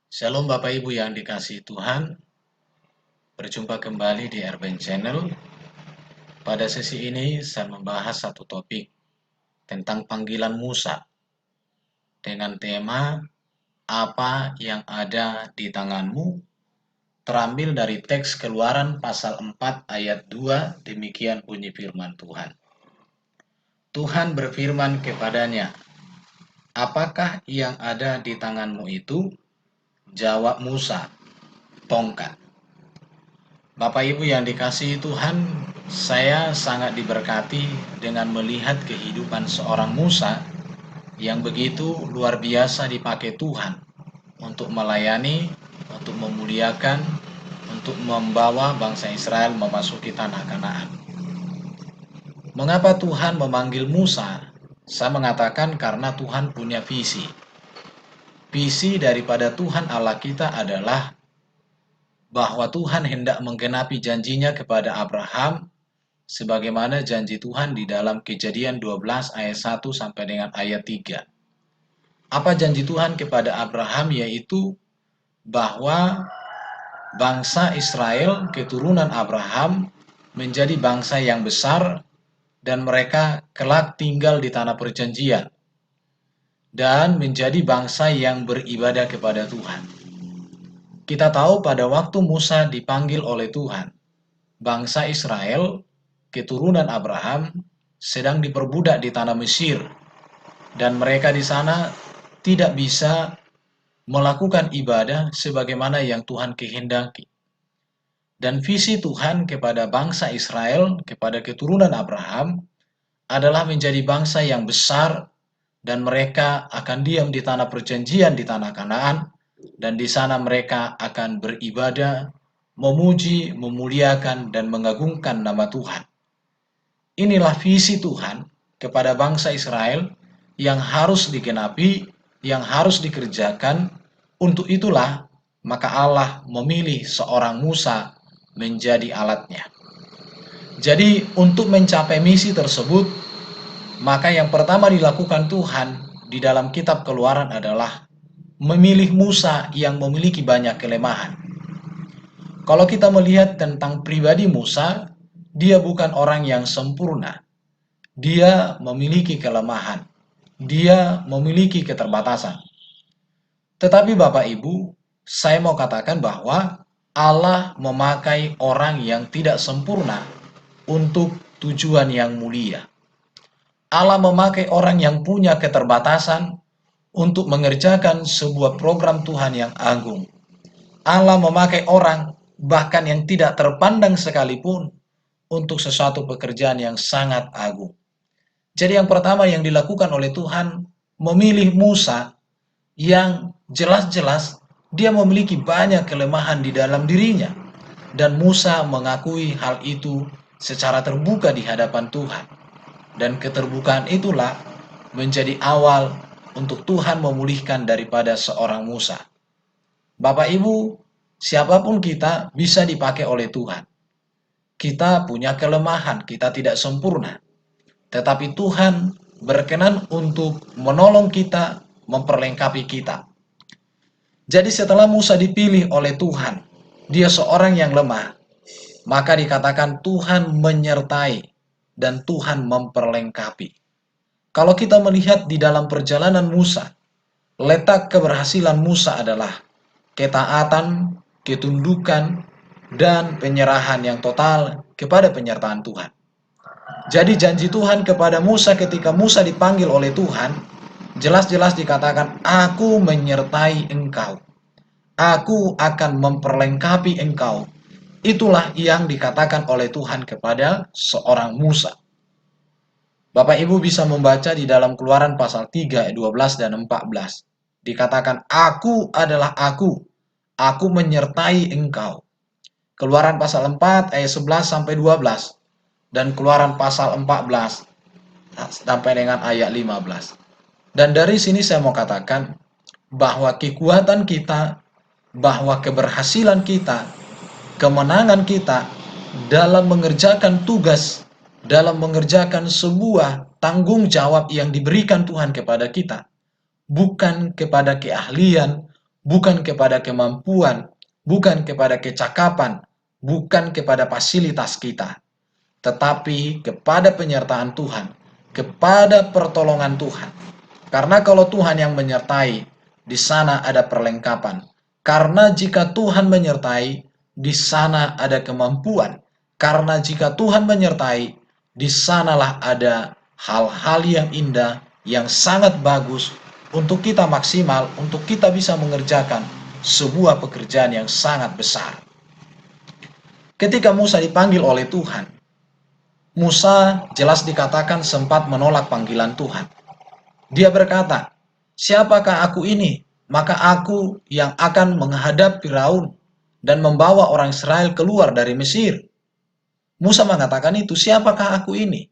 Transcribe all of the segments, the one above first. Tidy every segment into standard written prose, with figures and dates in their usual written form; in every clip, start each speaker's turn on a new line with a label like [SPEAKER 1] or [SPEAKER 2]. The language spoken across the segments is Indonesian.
[SPEAKER 1] Shalom Bapak Ibu yang dikasihi Tuhan, berjumpa kembali di Erben Channel. Pada sesi ini saya membahas satu topik tentang panggilan Musa dengan tema apa yang ada di tanganmu, terambil dari teks Keluaran pasal 4 ayat 2, demikian bunyi firman Tuhan. Tuhan berfirman kepadanya, "Apakah yang ada di tanganmu itu?" Jawab Musa, "Tongkat." Bapak Ibu yang dikasihi Tuhan, saya sangat diberkati dengan melihat kehidupan seorang Musa yang begitu luar biasa dipakai Tuhan untuk melayani, untuk memuliakan, untuk membawa bangsa Israel memasuki tanah Kanaan. Mengapa Tuhan memanggil Musa? Saya mengatakan karena Tuhan punya visi. Visi daripada Tuhan Allah kita adalah bahwa Tuhan hendak menggenapi janjinya kepada Abraham sebagaimana janji Tuhan di dalam Kejadian 12 ayat 1 sampai dengan ayat 3. Apa janji Tuhan kepada Abraham? Yaitu bahwa bangsa Israel, keturunan Abraham, menjadi bangsa yang besar dan mereka kelak tinggal di tanah perjanjian dan menjadi bangsa yang beribadah kepada Tuhan. Kita tahu pada waktu Musa dipanggil oleh Tuhan, bangsa Israel, keturunan Abraham, sedang diperbudak di tanah Mesir, dan mereka di sana tidak bisa melakukan ibadah sebagaimana yang Tuhan kehendaki. Dan visi Tuhan kepada bangsa Israel, kepada keturunan Abraham, adalah menjadi bangsa yang besar, dan mereka akan diam di tanah perjanjian di tanah Kanaan, dan di sana mereka akan beribadah, memuji, memuliakan, dan mengagungkan nama Tuhan. Inilah visi Tuhan kepada bangsa Israel yang harus digenapi, yang harus dikerjakan. Untuk itulah maka Allah memilih seorang Musa menjadi alatnya. Jadi untuk mencapai misi tersebut, maka yang pertama dilakukan Tuhan di dalam kitab Keluaran adalah memilih Musa yang memiliki banyak kelemahan. Kalau kita melihat tentang pribadi Musa, dia bukan orang yang sempurna. Dia memiliki kelemahan. Dia memiliki keterbatasan. Tetapi Bapak Ibu, saya mau katakan bahwa Allah memakai orang yang tidak sempurna untuk tujuan yang mulia. Allah memakai orang yang punya keterbatasan untuk mengerjakan sebuah program Tuhan yang agung. Allah memakai orang bahkan yang tidak terpandang sekalipun untuk sesuatu pekerjaan yang sangat agung. Jadi yang pertama yang dilakukan oleh Tuhan, memilih Musa yang jelas-jelas dia memiliki banyak kelemahan di dalam dirinya. Dan Musa mengakui hal itu secara terbuka di hadapan Tuhan. Dan keterbukaan itulah menjadi awal untuk Tuhan memulihkan daripada seorang Musa. Bapak Ibu, siapapun kita bisa dipakai oleh Tuhan. Kita punya kelemahan, kita tidak sempurna. Tetapi Tuhan berkenan untuk menolong kita, memperlengkapi kita. Jadi setelah Musa dipilih oleh Tuhan, dia seorang yang lemah, maka dikatakan Tuhan menyertai dan Tuhan memperlengkapi. Kalau kita melihat di dalam perjalanan Musa, letak keberhasilan Musa adalah ketaatan, ketundukan, dan penyerahan yang total kepada penyertaan Tuhan. Jadi janji Tuhan kepada Musa ketika Musa dipanggil oleh Tuhan, jelas-jelas dikatakan, "Aku menyertai engkau. Aku akan memperlengkapi engkau." Itulah yang dikatakan oleh Tuhan kepada seorang Musa. Bapak Ibu bisa membaca di dalam Keluaran pasal 3 ayat 12 dan 14. Dikatakan, "Aku adalah aku menyertai engkau." Keluaran pasal 4 ayat 11 sampai 12 dan Keluaran pasal 14 sampai dengan ayat 15. Dan dari sini saya mau katakan bahwa kekuatan kita, bahwa keberhasilan kita, kemenangan kita dalam mengerjakan tugas, dalam mengerjakan sebuah tanggung jawab yang diberikan Tuhan kepada kita, bukan kepada keahlian, bukan kepada kemampuan, bukan kepada kecakapan, bukan kepada fasilitas kita, tetapi kepada penyertaan Tuhan, kepada pertolongan Tuhan. Karena kalau Tuhan yang menyertai, di sana ada perlengkapan. Karena jika Tuhan menyertai, di sana ada kemampuan. Karena jika Tuhan menyertai, di sanalah ada hal-hal yang indah, yang sangat bagus untuk kita maksimal, untuk kita bisa mengerjakan sebuah pekerjaan yang sangat besar. Ketika Musa dipanggil oleh Tuhan, Musa jelas dikatakan sempat menolak panggilan Tuhan. Dia berkata, "Siapakah aku ini? Maka aku yang akan menghadap Firaun dan membawa orang Israel keluar dari Mesir." Musa mengatakan itu, "Siapakah aku ini?"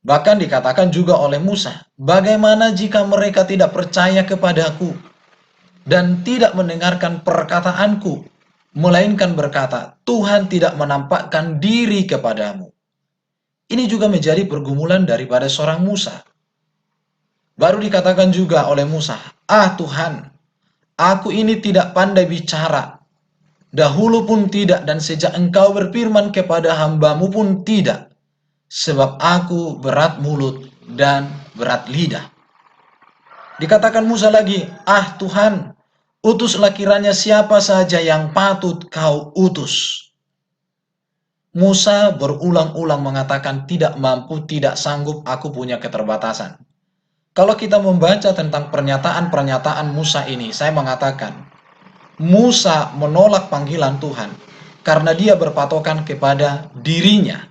[SPEAKER 1] Bahkan dikatakan juga oleh Musa, "Bagaimana jika mereka tidak percaya kepadaku dan tidak mendengarkan perkataanku, melainkan berkata, Tuhan tidak menampakkan diri kepadamu." Ini juga menjadi pergumulan daripada seorang Musa. Baru dikatakan juga oleh Musa, "Ah Tuhan, aku ini tidak pandai bicara, dahulu pun tidak, dan sejak engkau berfirman kepada hambamu pun tidak, sebab aku berat mulut dan berat lidah." Dikatakan Musa lagi, "Ah Tuhan, utuslah kiranya siapa saja yang patut kau utus." Musa berulang-ulang mengatakan, "Tidak mampu, tidak sanggup, aku punya keterbatasan." Kalau kita membaca tentang pernyataan-pernyataan Musa ini, saya mengatakan, Musa menolak panggilan Tuhan karena dia berpatokan kepada dirinya,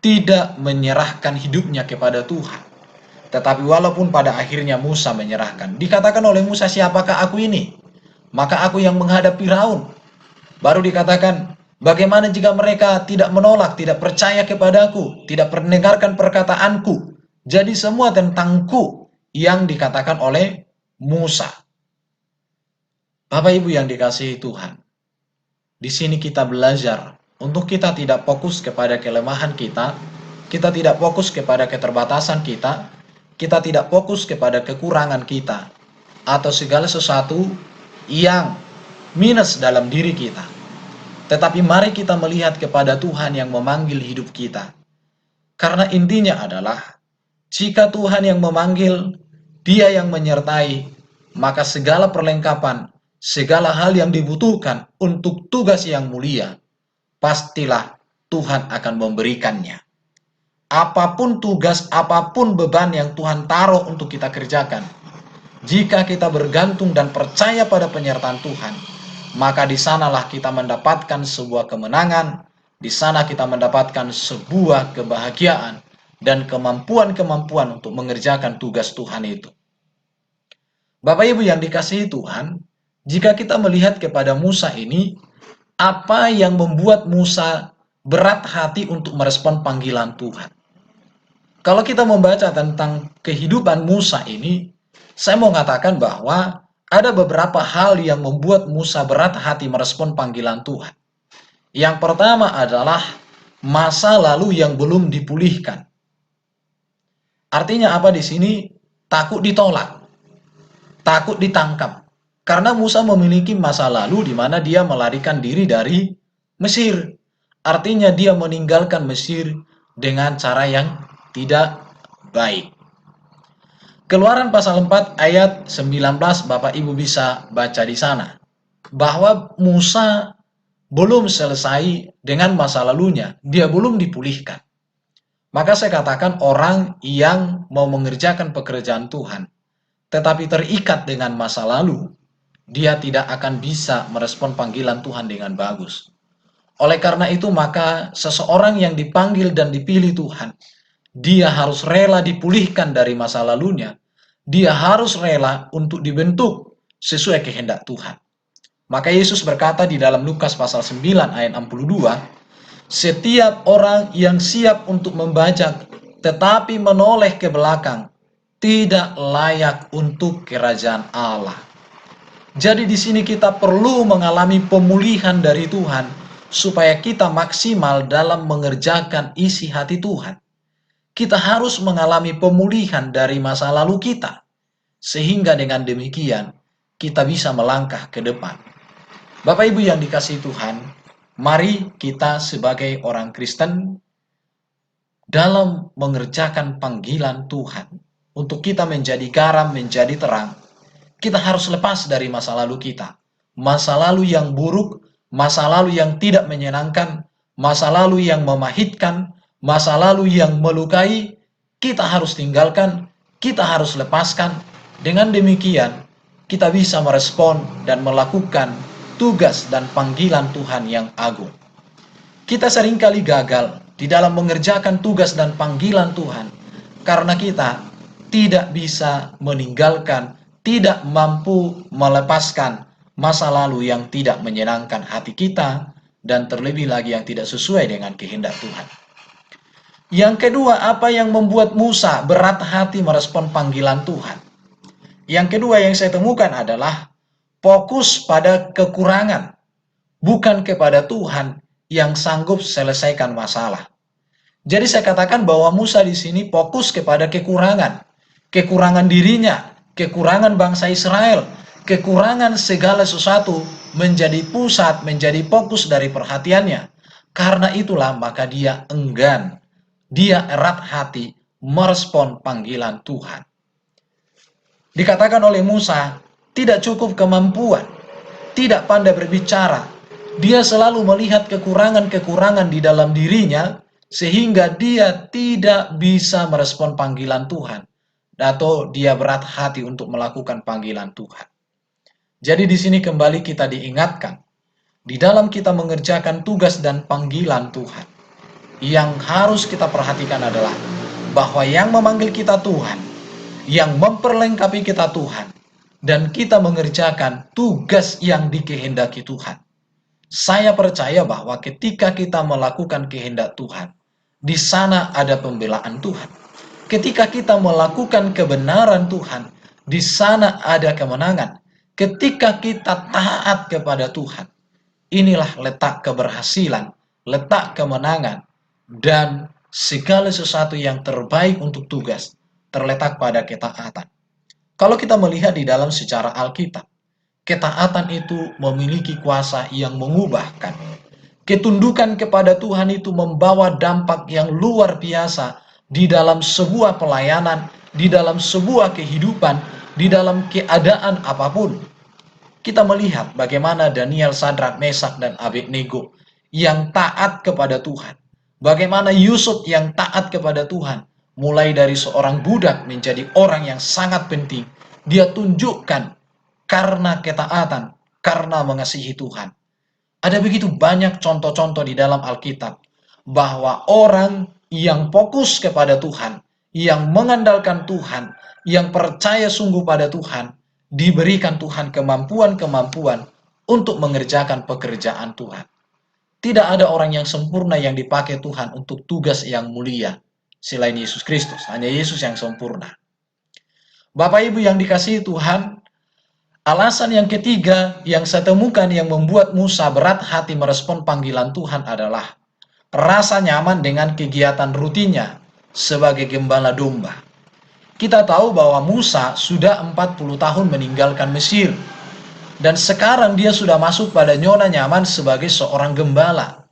[SPEAKER 1] tidak menyerahkan hidupnya kepada Tuhan. Tetapi walaupun pada akhirnya Musa menyerahkan, dikatakan oleh Musa, "Siapakah aku ini? Maka aku yang menghadap Firaun." Baru dikatakan, "Bagaimana jika mereka tidak menolak, tidak percaya kepadaku, tidak mendengarkan perkataanku?" Jadi semua tentangku yang dikatakan oleh Musa. Bapak Ibu yang dikasihi Tuhan, di sini kita belajar untuk kita tidak fokus kepada kelemahan kita tidak fokus kepada keterbatasan kita tidak fokus kepada kekurangan kita, atau segala sesuatu yang minus dalam diri kita. Tetapi mari kita melihat kepada Tuhan yang memanggil hidup kita. Karena intinya adalah, jika Tuhan yang memanggil, Dia yang menyertai, maka segala perlengkapan, segala hal yang dibutuhkan untuk tugas yang mulia, pastilah Tuhan akan memberikannya. Apapun tugas, apapun beban yang Tuhan taruh untuk kita kerjakan, jika kita bergantung dan percaya pada penyertaan Tuhan, maka di sanalah kita mendapatkan sebuah kemenangan, di sana kita mendapatkan sebuah kebahagiaan dan kemampuan-kemampuan untuk mengerjakan tugas Tuhan itu. Bapak Ibu yang dikasihi Tuhan, jika kita melihat kepada Musa ini, apa yang membuat Musa berat hati untuk merespon panggilan Tuhan? Kalau kita membaca tentang kehidupan Musa ini, saya mau mengatakan bahwa ada beberapa hal yang membuat Musa berat hati merespon panggilan Tuhan. Yang pertama adalah masa lalu yang belum dipulihkan. Artinya apa di sini? Takut ditolak, takut ditangkap. Karena Musa memiliki masa lalu di mana dia melarikan diri dari Mesir. Artinya dia meninggalkan Mesir dengan cara yang tidak baik. Keluaran pasal 4 ayat 19 Bapak Ibu bisa baca di sana. Bahwa Musa belum selesai dengan masa lalunya, dia belum dipulihkan. Maka saya katakan orang yang mau mengerjakan pekerjaan Tuhan, tetapi terikat dengan masa lalu, dia tidak akan bisa merespon panggilan Tuhan dengan bagus. Oleh karena itu, maka seseorang yang dipanggil dan dipilih Tuhan, dia harus rela dipulihkan dari masa lalunya. Dia harus rela untuk dibentuk sesuai kehendak Tuhan. Maka Yesus berkata di dalam Lukas pasal 9 ayat 62, "Setiap orang yang siap untuk membajak tetapi menoleh ke belakang tidak layak untuk kerajaan Allah." Jadi di sini kita perlu mengalami pemulihan dari Tuhan supaya kita maksimal dalam mengerjakan isi hati Tuhan. Kita harus mengalami pemulihan dari masa lalu kita, sehingga dengan demikian kita bisa melangkah ke depan. Bapak Ibu yang dikasihi Tuhan, mari kita sebagai orang Kristen dalam mengerjakan panggilan Tuhan untuk kita menjadi garam, menjadi terang, kita harus lepas dari masa lalu kita. Masa lalu yang buruk, masa lalu yang tidak menyenangkan, masa lalu yang memahitkan, masa lalu yang melukai, kita harus tinggalkan, kita harus lepaskan. Dengan demikian, kita bisa merespon dan melakukan tugas dan panggilan Tuhan yang agung. Kita seringkali gagal di dalam mengerjakan tugas dan panggilan Tuhan karena kita tidak bisa meninggalkan, tidak mampu melepaskan masa lalu yang tidak menyenangkan hati kita dan terlebih lagi yang tidak sesuai dengan kehendak Tuhan. Yang kedua, apa yang membuat Musa berat hati merespon panggilan Tuhan? Yang kedua yang saya temukan adalah fokus pada kekurangan, bukan kepada Tuhan yang sanggup selesaikan masalah. Jadi saya katakan bahwa Musa di sini fokus kepada kekurangan dirinya, kekurangan bangsa Israel, kekurangan segala sesuatu menjadi pusat, menjadi fokus dari perhatiannya. Karena itulah maka dia enggan, dia erat hati merespon panggilan Tuhan. Dikatakan oleh Musa, tidak cukup kemampuan, tidak pandai berbicara. Dia selalu melihat kekurangan-kekurangan di dalam dirinya, sehingga dia tidak bisa merespon panggilan Tuhan. Atau dia berat hati untuk melakukan panggilan Tuhan. Jadi di sini kembali kita diingatkan, di dalam kita mengerjakan tugas dan panggilan Tuhan, yang harus kita perhatikan adalah bahwa yang memanggil kita Tuhan, yang memperlengkapi kita Tuhan, dan kita mengerjakan tugas yang dikehendaki Tuhan. Saya percaya bahwa ketika kita melakukan kehendak Tuhan, di sana ada pembelaan Tuhan. Ketika kita melakukan kebenaran Tuhan, di sana ada kemenangan. Ketika kita taat kepada Tuhan, inilah letak keberhasilan, letak kemenangan, dan segala sesuatu yang terbaik untuk tugas terletak pada ketaatan. Kalau kita melihat di dalam sejarah Alkitab, ketaatan itu memiliki kuasa yang mengubahkan. Ketundukan kepada Tuhan itu membawa dampak yang luar biasa di dalam sebuah pelayanan, di dalam sebuah kehidupan, di dalam keadaan apapun. Kita melihat bagaimana Daniel, Sadrak, Mesak, dan Abednego yang taat kepada Tuhan. Bagaimana Yusuf yang taat kepada Tuhan. Mulai dari seorang budak menjadi orang yang sangat penting. Dia tunjukkan karena ketaatan, karena mengasihi Tuhan. Ada begitu banyak contoh-contoh di dalam Alkitab bahwa orang yang fokus kepada Tuhan, yang mengandalkan Tuhan, yang percaya sungguh pada Tuhan, diberikan Tuhan kemampuan-kemampuan untuk mengerjakan pekerjaan Tuhan. Tidak ada orang yang sempurna yang dipakai Tuhan untuk tugas yang mulia selain Yesus Kristus. Hanya Yesus yang sempurna. Bapak Ibu yang dikasihi Tuhan, alasan yang ketiga yang saya temukan yang membuat Musa berat hati merespon panggilan Tuhan adalah rasa nyaman dengan kegiatan rutinnya sebagai gembala domba. Kita tahu bahwa Musa sudah 40 tahun meninggalkan Mesir, dan sekarang dia sudah masuk pada zona nyaman sebagai seorang gembala.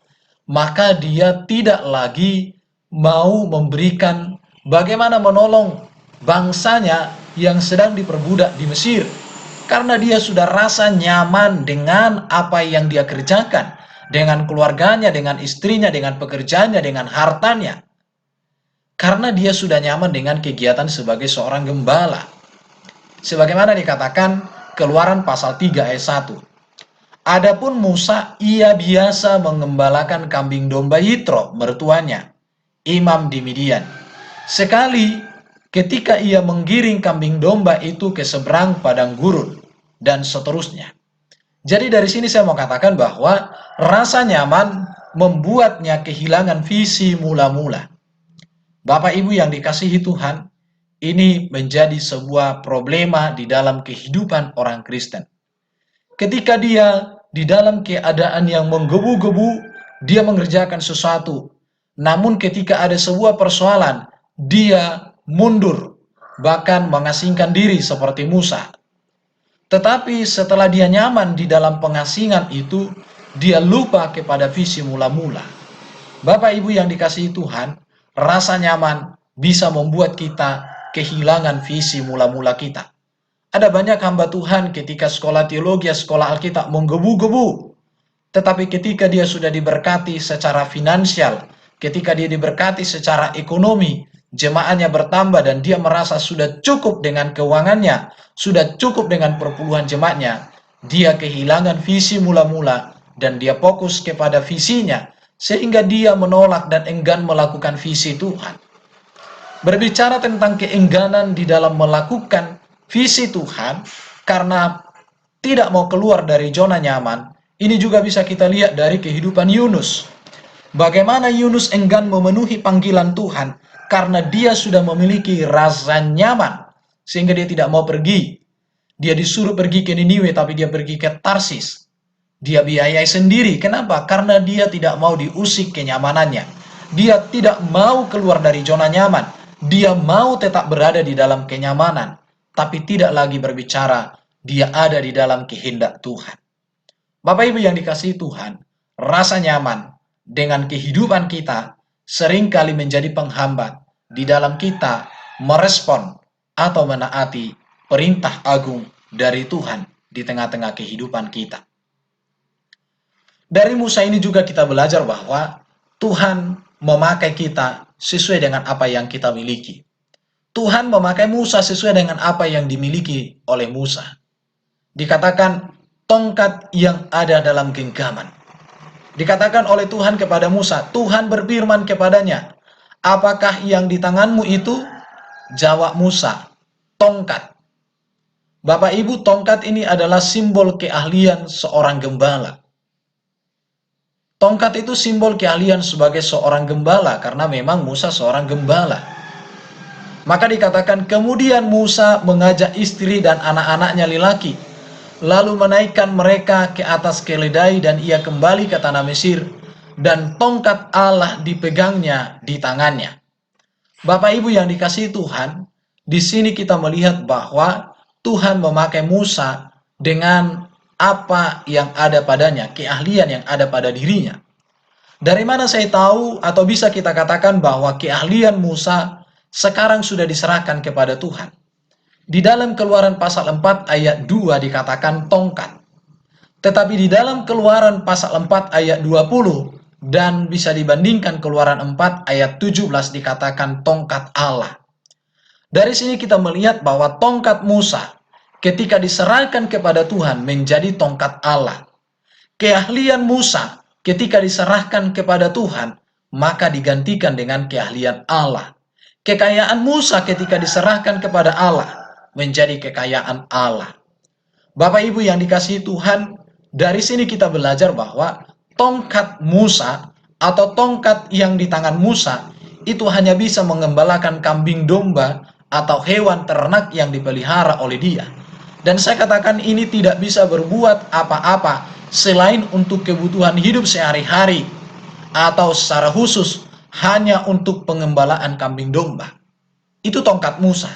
[SPEAKER 1] Maka dia tidak lagi mau memberikan bagaimana menolong bangsanya yang sedang diperbudak di Mesir. Karena dia sudah rasa nyaman dengan apa yang dia kerjakan, dengan keluarganya, dengan istrinya, dengan pekerjaannya, dengan hartanya. Karena dia sudah nyaman dengan kegiatan sebagai seorang gembala. Sebagaimana dikatakan Keluaran pasal 3 ayat 1. Adapun Musa, ia biasa mengembalakan kambing domba Yitro, mertuanya, imam di Midian. Sekali ketika ia menggiring kambing domba itu ke seberang padang gurun, dan seterusnya. Jadi dari sini saya mau katakan bahwa rasa nyaman membuatnya kehilangan visi mula-mula. Bapak Ibu yang dikasihi Tuhan, ini menjadi sebuah problema di dalam kehidupan orang Kristen. Ketika dia di dalam keadaan yang menggebu-gebu, dia mengerjakan sesuatu. Namun ketika ada sebuah persoalan, dia mundur, bahkan mengasingkan diri seperti Musa.
[SPEAKER 2] Tetapi setelah dia nyaman di dalam pengasingan itu, dia lupa kepada visi mula-mula. Bapak Ibu yang dikasihi Tuhan, rasa nyaman bisa membuat kita kehilangan visi mula-mula kita. Ada banyak hamba Tuhan ketika sekolah teologi, sekolah Alkitab menggebu-gebu. Tetapi ketika dia sudah diberkati secara finansial, ketika dia diberkati secara ekonomi, jemaahnya bertambah dan dia merasa sudah cukup dengan keuangannya, sudah cukup dengan perpuluhan jemaatnya, dia kehilangan visi mula-mula dan dia fokus kepada visinya, sehingga dia menolak dan enggan melakukan visi Tuhan. Berbicara tentang keengganan di dalam melakukan visi Tuhan karena tidak mau keluar dari zona nyaman, ini juga bisa kita lihat dari kehidupan Yunus. Bagaimana Yunus enggan memenuhi panggilan Tuhan karena dia sudah memiliki rasa nyaman sehingga dia tidak mau pergi. Dia disuruh pergi ke Niniwe tapi dia pergi ke Tarsis. Dia biayai sendiri. Kenapa? Karena dia tidak mau diusik kenyamanannya. Dia tidak mau keluar dari zona nyaman. Dia mau tetap berada di dalam kenyamanan, tapi tidak lagi berbicara dia ada di dalam kehendak Tuhan. Bapak Ibu yang dikasihi Tuhan, rasa nyaman dengan kehidupan kita seringkali menjadi penghambat di dalam kita merespon atau menaati perintah agung dari Tuhan di tengah-tengah kehidupan kita. Dari Musa ini juga kita belajar bahwa Tuhan memakai kita sesuai dengan apa yang kita miliki. Tuhan memakai Musa sesuai dengan apa yang dimiliki oleh Musa. Dikatakan tongkat yang ada dalam genggaman. Dikatakan oleh Tuhan kepada Musa, Tuhan berfirman kepadanya, apakah yang di tanganmu itu? Jawab Musa, tongkat. Bapak Ibu, tongkat ini adalah simbol keahlian seorang gembala. Tongkat itu simbol keahlian sebagai seorang gembala, karena memang Musa seorang gembala. Maka dikatakan, kemudian Musa mengajak istri dan anak-anaknya lelaki, lalu menaikkan mereka ke atas keledai dan ia kembali ke tanah Mesir, dan tongkat Allah dipegangnya di tangannya. Bapak Ibu yang dikasihi Tuhan, di sini kita melihat bahwa Tuhan memakai Musa dengan apa yang ada padanya, keahlian yang ada pada dirinya. Dari mana saya tahu atau bisa kita katakan bahwa keahlian Musa sekarang sudah diserahkan kepada Tuhan? Di dalam Keluaran pasal 4 ayat 2 dikatakan tongkat. Tetapi di dalam Keluaran pasal 4 ayat 20 dan bisa dibandingkan Keluaran 4 ayat 17 dikatakan tongkat Allah. Dari sini kita melihat bahwa tongkat Musa ketika diserahkan kepada Tuhan menjadi tongkat Allah. Keahlian Musa ketika diserahkan kepada Tuhan maka digantikan dengan keahlian Allah. Kekayaan Musa ketika diserahkan kepada Allah menjadi kekayaan Allah. Bapak Ibu yang dikasihi Tuhan, dari sini kita belajar bahwa tongkat Musa atau tongkat yang di tangan Musa itu hanya bisa mengembalakan kambing domba atau hewan ternak yang dipelihara oleh dia. Dan saya katakan ini tidak bisa berbuat apa-apa selain untuk kebutuhan hidup sehari-hari atau secara khusus hanya untuk pengembalaan kambing domba. Itu tongkat Musa.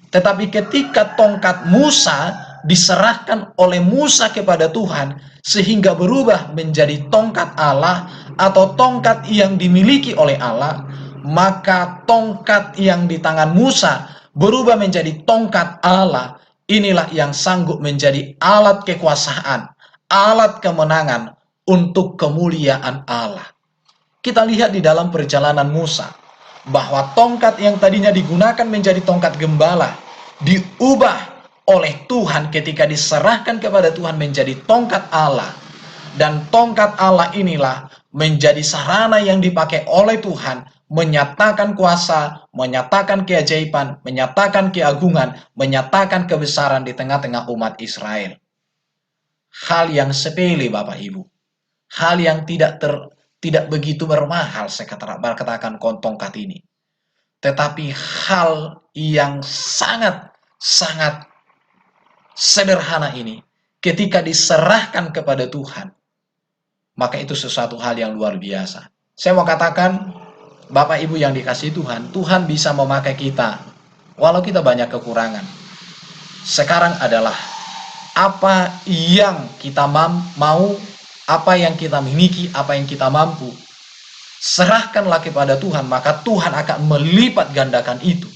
[SPEAKER 2] Tetapi ketika tongkat Musa diserahkan oleh Musa kepada Tuhan sehingga berubah menjadi tongkat Allah atau tongkat yang dimiliki oleh Allah, maka tongkat yang di tangan Musa berubah menjadi tongkat Allah. Inilah yang sanggup menjadi alat kekuasaan, alat kemenangan untuk kemuliaan Allah. Kita lihat di dalam perjalanan Musa bahwa tongkat yang tadinya digunakan menjadi tongkat gembala diubah oleh Tuhan ketika diserahkan kepada Tuhan menjadi tongkat Allah. Dan tongkat Allah inilah menjadi sarana yang dipakai oleh Tuhan menyatakan kuasa, menyatakan keajaiban, menyatakan keagungan, menyatakan kebesaran di tengah-tengah umat Israel. Hal yang sepele Bapak Ibu. Hal yang tidak begitu bermahal saya katakan tongkat ini. Tetapi hal yang sangat sederhana ini ketika diserahkan kepada Tuhan, maka itu sesuatu hal yang luar biasa. Saya mau katakan, Bapak Ibu yang dikasihi Tuhan, Tuhan bisa memakai kita walau kita banyak kekurangan. Sekarang adalah apa yang kita mau, apa yang kita miliki, apa yang kita mampu, serahkanlah kepada Tuhan, maka Tuhan akan melipat gandakan itu.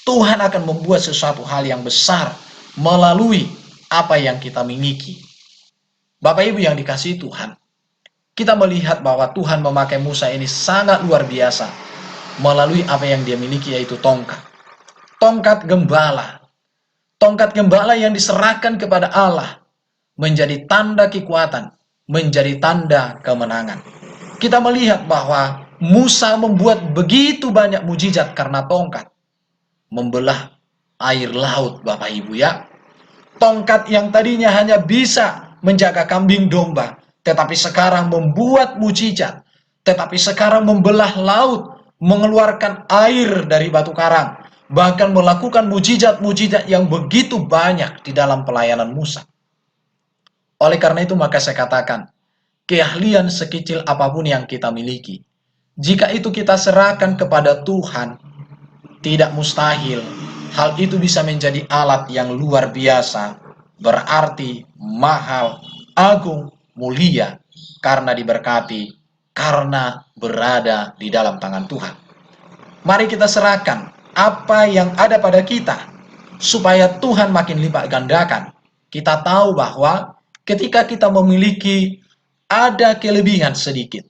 [SPEAKER 2] Tuhan akan membuat sesuatu hal yang besar melalui apa yang kita miliki. Bapak Ibu yang dikasihi Tuhan, kita melihat bahwa Tuhan memakai Musa ini sangat luar biasa melalui apa yang dia miliki, yaitu tongkat. Tongkat gembala. Tongkat gembala yang diserahkan kepada Allah menjadi tanda kekuatan, menjadi tanda kemenangan. Kita melihat bahwa Musa membuat begitu banyak mujizat karena tongkat. Membelah air laut, Bapak Ibu ya. Tongkat yang tadinya hanya bisa menjaga kambing domba, tetapi sekarang membuat mujizat. Tetapi sekarang membelah laut, mengeluarkan air dari batu karang, bahkan melakukan mujizat-mujizat yang begitu banyak di dalam pelayanan Musa. Oleh karena itu maka saya katakan, keahlian sekecil apapun yang kita miliki, jika itu kita serahkan kepada Tuhan, tidak mustahil hal itu bisa menjadi alat yang luar biasa, berarti, mahal, agung, mulia, karena diberkati, karena berada di dalam tangan Tuhan. Mari kita serahkan apa yang ada pada kita, supaya Tuhan makin lipat gandakan. Kita tahu bahwa ketika kita memiliki ada kelebihan sedikit,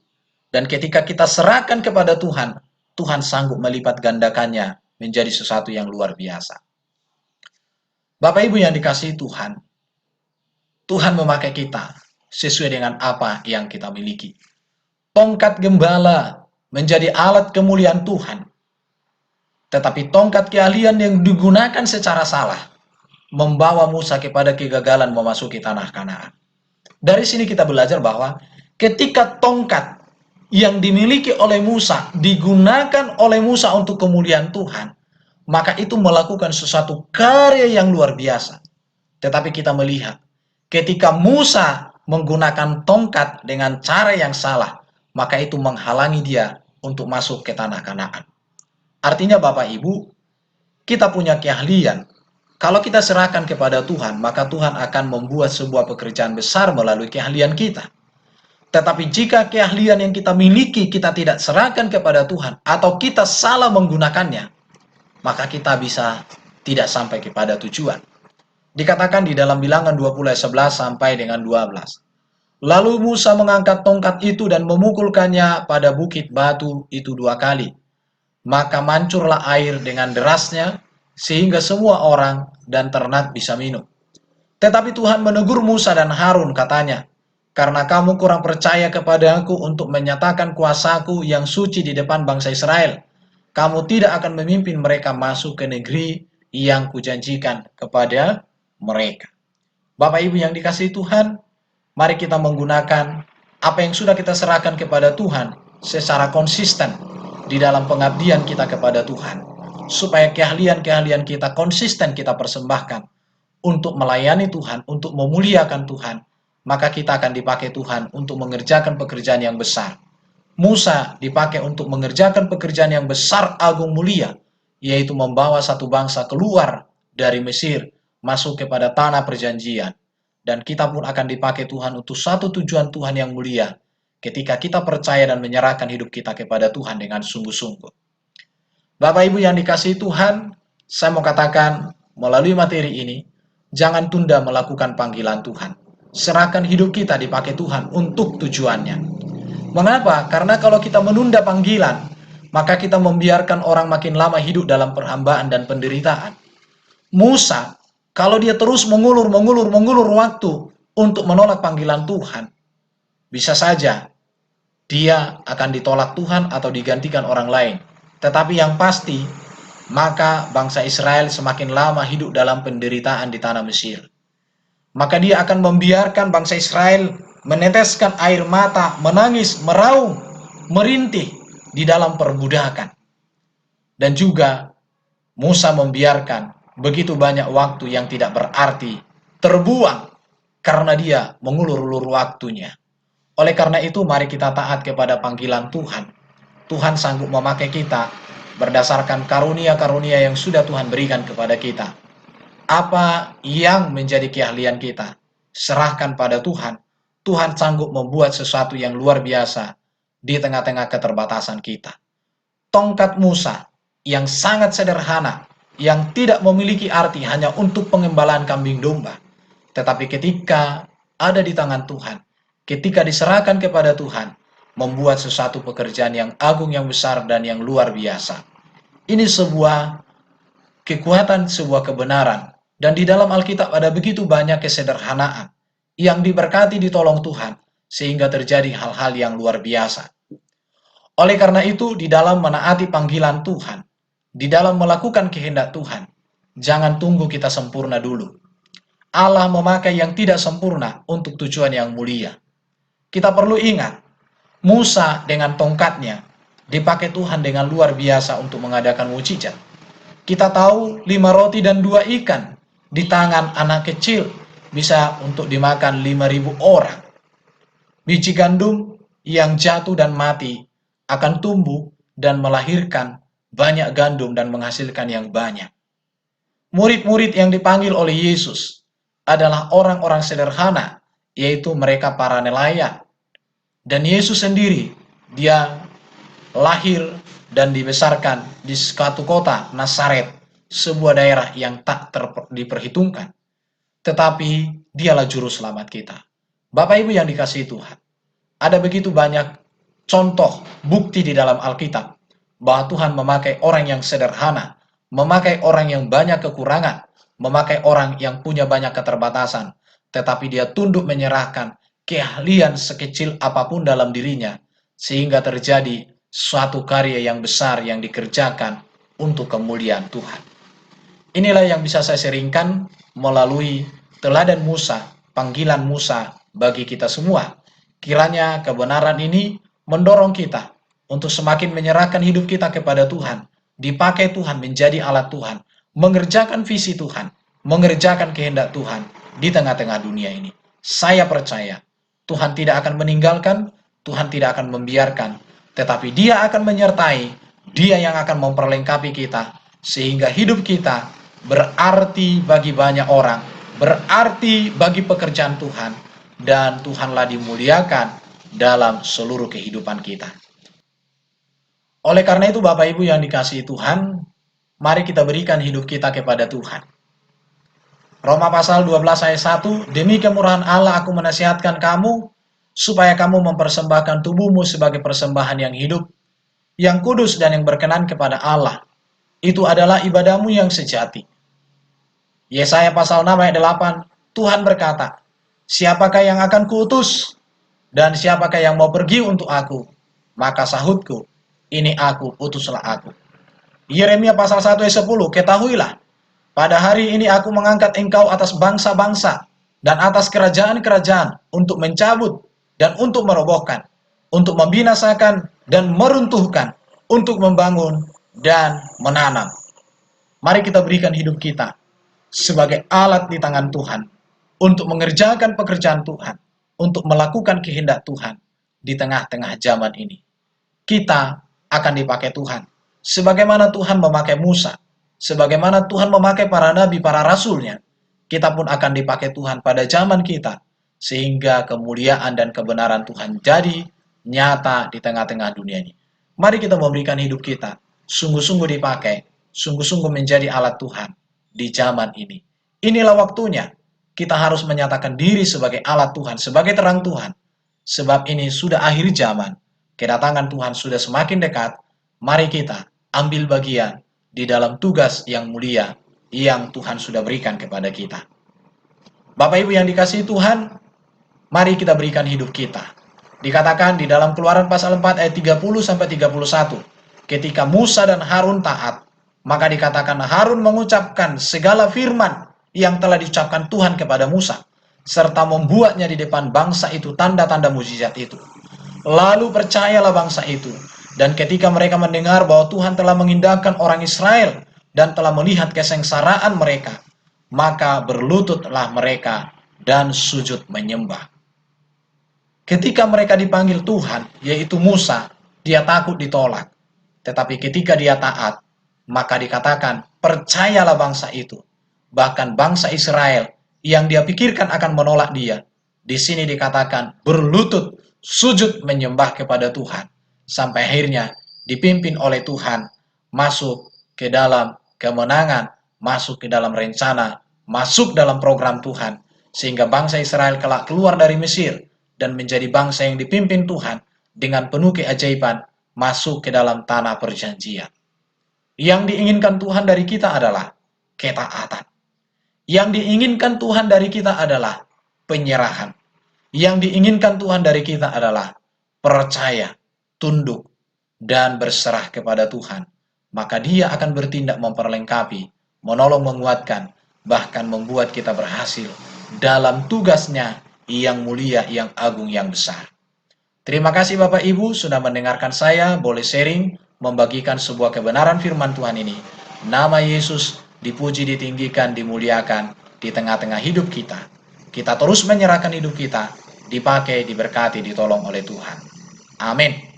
[SPEAKER 2] dan ketika kita serahkan kepada Tuhan, Tuhan sanggup melipat gandakannya menjadi sesuatu yang luar biasa. Bapak Ibu yang dikasihi Tuhan, Tuhan memakai kita sesuai dengan apa yang kita miliki. Tongkat gembala menjadi alat kemuliaan Tuhan. Tetapi tongkat keahlian yang digunakan secara salah membawa Musa kepada kegagalan memasuki tanah Kanaan. Dari sini kita belajar bahwa ketika tongkat yang dimiliki oleh Musa digunakan oleh Musa untuk kemuliaan Tuhan, maka itu melakukan sesuatu karya yang luar biasa. Tetapi kita melihat ketika Musa menggunakan tongkat dengan cara yang salah, maka itu menghalangi dia untuk masuk ke tanah Kanaan. Artinya Bapak Ibu, kita punya keahlian. Kalau kita serahkan kepada Tuhan, maka Tuhan akan membuat sebuah pekerjaan besar melalui keahlian kita. Tetapi jika keahlian yang kita miliki kita tidak serahkan kepada Tuhan, atau kita salah menggunakannya, maka kita bisa tidak sampai kepada tujuan. Dikatakan di dalam Bilangan 20 ayat 11 sampai dengan 12. Lalu Musa mengangkat tongkat itu dan memukulkannya pada bukit batu itu 2 kali. Maka mancurlah air dengan derasnya, sehingga semua orang dan ternak bisa minum. Tetapi Tuhan menegur Musa dan Harun, katanya, karena kamu kurang percaya kepadaku untuk menyatakan kuasaku yang suci di depan bangsa Israel, kamu tidak akan memimpin mereka masuk ke negeri yang kujanjikan kepada mereka. Bapak Ibu yang dikasihi Tuhan, mari kita menggunakan apa yang sudah kita serahkan kepada Tuhan secara konsisten di dalam pengabdian kita kepada Tuhan, supaya keahlian-keahlian kita konsisten kita persembahkan untuk melayani Tuhan, untuk memuliakan Tuhan, maka kita akan dipakai Tuhan untuk mengerjakan pekerjaan yang besar. Musa dipakai untuk mengerjakan pekerjaan yang besar, agung, mulia, yaitu membawa satu bangsa keluar dari Mesir, masuk kepada tanah perjanjian. Dan kita pun akan dipakai Tuhan untuk satu tujuan Tuhan yang mulia, ketika kita percaya dan menyerahkan hidup kita kepada Tuhan dengan sungguh-sungguh. Bapak Ibu yang dikasihi Tuhan, saya mau katakan melalui materi ini, jangan tunda melakukan panggilan Tuhan. Serahkan hidup kita dipakai Tuhan untuk tujuannya. Mengapa? Karena kalau kita menunda panggilan, maka kita membiarkan orang makin lama hidup dalam perhambaan dan penderitaan. Musa, kalau dia terus mengulur waktu untuk menolak panggilan Tuhan, bisa saja dia akan ditolak Tuhan atau digantikan orang lain. Tetapi yang pasti, maka bangsa Israel semakin lama hidup dalam penderitaan di tanah Mesir. Maka dia akan membiarkan bangsa Israel meneteskan air mata, menangis, meraung, merintih di dalam perbudakan. Dan juga Musa membiarkan begitu banyak waktu yang tidak berarti terbuang karena dia mengulur-ulur waktunya. Oleh karena itu mari kita taat kepada panggilan Tuhan. Tuhan sanggup memakai kita berdasarkan karunia-karunia yang sudah Tuhan berikan kepada kita. Apa yang menjadi keahlian kita? Serahkan pada Tuhan. Tuhan sanggup membuat sesuatu yang luar biasa di tengah-tengah keterbatasan kita. Tongkat Musa yang sangat sederhana, yang tidak memiliki arti hanya untuk pengembalaan kambing domba. Tetapi ketika ada di tangan Tuhan, ketika diserahkan kepada Tuhan, membuat sesuatu pekerjaan yang agung, yang besar, dan yang luar biasa. Ini sebuah kekuatan, sebuah kebenaran. Dan di dalam Alkitab ada begitu banyak kesederhanaan yang diberkati, ditolong Tuhan, sehingga terjadi hal-hal yang luar biasa. Oleh karena itu, di dalam menaati panggilan Tuhan, di dalam melakukan kehendak Tuhan, jangan tunggu kita sempurna dulu. Allah memakai yang tidak sempurna untuk tujuan yang mulia. Kita perlu ingat, Musa dengan tongkatnya dipakai Tuhan dengan luar biasa untuk mengadakan mujizat. Kita tahu 5 roti dan 2 ikan di tangan anak kecil bisa untuk dimakan 5.000 orang. Biji gandum yang jatuh dan mati akan tumbuh dan melahirkan banyak gandum dan menghasilkan yang banyak. Murid-murid yang dipanggil oleh Yesus adalah orang-orang sederhana, yaitu mereka para nelayan. Dan Yesus sendiri, dia lahir dan dibesarkan di suatu kota, Nazaret, sebuah daerah yang tak diperhitungkan. Tetapi dialah juru selamat kita. Bapak Ibu yang dikasihi Tuhan, ada begitu banyak contoh bukti di dalam Alkitab bahwa Tuhan memakai orang yang sederhana, memakai orang yang banyak kekurangan, memakai orang yang punya banyak keterbatasan, tetapi dia tunduk menyerahkan keahlian sekecil apapun dalam dirinya, sehingga terjadi suatu karya yang besar yang dikerjakan untuk kemuliaan Tuhan. Inilah yang bisa saya sharingkan melalui teladan Musa, panggilan Musa bagi kita semua. Kiranya kebenaran ini mendorong kita untuk semakin menyerahkan hidup kita kepada Tuhan, dipakai Tuhan menjadi alat Tuhan, mengerjakan visi Tuhan, mengerjakan kehendak Tuhan di tengah-tengah dunia ini. Saya percaya Tuhan tidak akan meninggalkan, Tuhan tidak akan membiarkan, tetapi Dia akan menyertai, Dia yang akan memperlengkapi kita, sehingga hidup kita berarti bagi banyak orang, berarti bagi pekerjaan Tuhan, dan Tuhanlah dimuliakan dalam seluruh kehidupan kita. Oleh karena itu Bapak Ibu yang dikasihi Tuhan, mari kita berikan hidup kita kepada Tuhan. Roma pasal 12 ayat 1, demi kemurahan Allah aku menasihatkan kamu, supaya kamu mempersembahkan tubuhmu sebagai persembahan yang hidup, yang kudus dan yang berkenan kepada Allah. Itu adalah ibadahmu yang sejati. Yesaya pasal 6 ayat 8, Tuhan berkata, siapakah yang akan kuutus? Dan siapakah yang mau pergi untuk aku? Maka sahutku, ini aku, utuslah aku. Yeremia pasal 1 ayat 10, ketahuilah, pada hari ini aku mengangkat engkau atas bangsa-bangsa dan atas kerajaan-kerajaan untuk mencabut dan untuk merobohkan, untuk membinasakan dan meruntuhkan, untuk membangun dan menanam. Mari kita berikan hidup kita sebagai alat di tangan Tuhan untuk mengerjakan pekerjaan Tuhan, untuk melakukan kehendak Tuhan di tengah-tengah zaman ini. Kita akan dipakai Tuhan sebagaimana Tuhan memakai Musa, sebagaimana Tuhan memakai para nabi, para rasulnya. Kita pun akan dipakai Tuhan pada zaman kita, sehingga kemuliaan dan kebenaran Tuhan jadi nyata di tengah-tengah dunia ini. Mari kita memberikan hidup kita sungguh-sungguh dipakai, sungguh-sungguh menjadi alat Tuhan di zaman ini. Inilah waktunya kita harus menyatakan diri sebagai alat Tuhan, sebagai terang Tuhan. Sebab ini sudah akhir zaman, kedatangan Tuhan sudah semakin dekat. Mari kita ambil bagian di dalam tugas yang mulia yang Tuhan sudah berikan kepada kita. Bapak Ibu yang dikasihi Tuhan, mari kita berikan hidup kita. Dikatakan di dalam Keluaran pasal 4 ayat 30-31, ketika Musa dan Harun taat, maka dikatakan Harun mengucapkan segala firman yang telah diucapkan Tuhan kepada Musa, serta membuatnya di depan bangsa itu tanda-tanda mujizat itu. Lalu percayalah bangsa itu, dan ketika mereka mendengar bahwa Tuhan telah mengindahkan orang Israel dan telah melihat kesengsaraan mereka, maka berlututlah mereka dan sujud menyembah. Ketika mereka dipanggil Tuhan, yaitu Musa, dia takut ditolak. Tetapi ketika dia taat, maka dikatakan, percayalah bangsa itu. bahkan bangsa Israel yang dia pikirkan akan menolak dia, di sini dikatakan berlutut sujud menyembah kepada Tuhan, sampai akhirnya dipimpin oleh Tuhan masuk ke dalam kemenangan, masuk ke dalam rencana, masuk dalam program Tuhan, sehingga bangsa Israel kelak keluar dari Mesir dan menjadi bangsa yang dipimpin Tuhan dengan penuh keajaiban masuk ke dalam tanah perjanjian. Yang diinginkan Tuhan dari kita adalah ketaatan. Yang diinginkan Tuhan dari kita adalah penyerahan. Yang diinginkan Tuhan dari kita adalah percaya, tunduk, dan berserah kepada Tuhan. Maka Dia akan bertindak memperlengkapi, menolong, menguatkan, bahkan membuat kita berhasil dalam tugasnya yang mulia, yang agung, yang besar. Terima kasih Bapak Ibu sudah mendengarkan saya, boleh sharing, membagikan sebuah kebenaran firman Tuhan ini. Nama Yesus dipuji, ditinggikan, dimuliakan di tengah-tengah hidup kita. Kita terus menyerahkan hidup kita, dipakai, diberkati, ditolong oleh Tuhan. Amin.